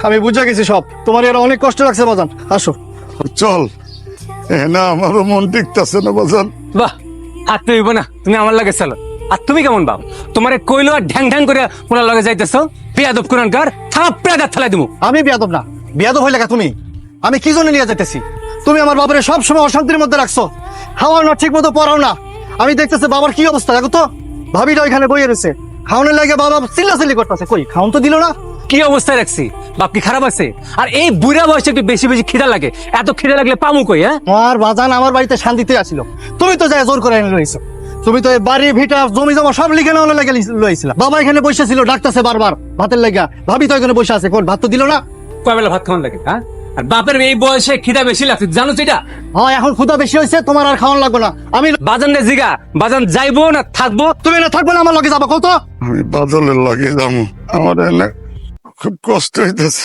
আমি বুঝে গেছি সব, তোমার এর অনেক কষ্ট লাগছে বাজান, আসো। চল, না আমারও মন টিকতেছে না বাজান। বাহ, থাকতে হইব না, তুমি আমার লাগে চলো। আর তুমি কেমন বাপ, তোমারে কইলো আর ঢ্যাং ঢ্যাং করে ওনার লগে যাইতেছো? বেয়াদব কোরআনকার, থাপড়া গাছ থালাই দিমু। আমি বেয়াদব না, বেয়াদব হইলে তুমি। আমি কি জন্য নিয়ে যেতেছি? তুমি আমার বাবারে সব সময় অশান্তির মধ্যে রাখছো, খাওয়াও না, ঠিক মতো পড়াও না। আমি দেখতেছি বাবার কি অবস্থা দেখো তো, ভাবিটা ওইখানে বইয়ে রয়েছে, খাওয়ানোর লাগে বাবা চিল্লাচিল্লি করতেছে, কই খাওন তো দিল না। কি অবস্থায় রাখছি, বাপ কি খারাপ আছে? আর এই বুড়া বয়সে একটু বেশি বেশি খিদা লাগে, এত খিদা লাগলে পামু কই? হ্যাঁ, আমার বাজান আমার বাড়িতে শান্তিতে আসিল, তুমি তো যাই জোর করে এনে লইছো। তুমি তো এই বাড়ি ভিটা জমি জমা সব লিখে নেওয়া লাগে লইছিলা। বাবা এখানে বসেছিল, ডাকতেছে বারবার ভাতের লাগা, ভাবি তো এখানে বসে আছে, কোন ভাত তো দিল না। কয় বেলা ভাত খাওয়ান লাগে? হ্যাঁ, আর বাপের এই বয়সে খিদা বেশি লাগছে, জানো সেটা? হ্যাঁ এখন ক্ষুধা বেশি হয়েছে, তোমার আর খাওয়ান লাগবে না। আমি বাজান রে জিগা, বাজান যাইবো না থাকবো? তুমি না থাকবে না আমার লগে যাবো কত? আমি বাদলের লাগে যাবো, আমার এনে খুব কষ্ট হইতেছে।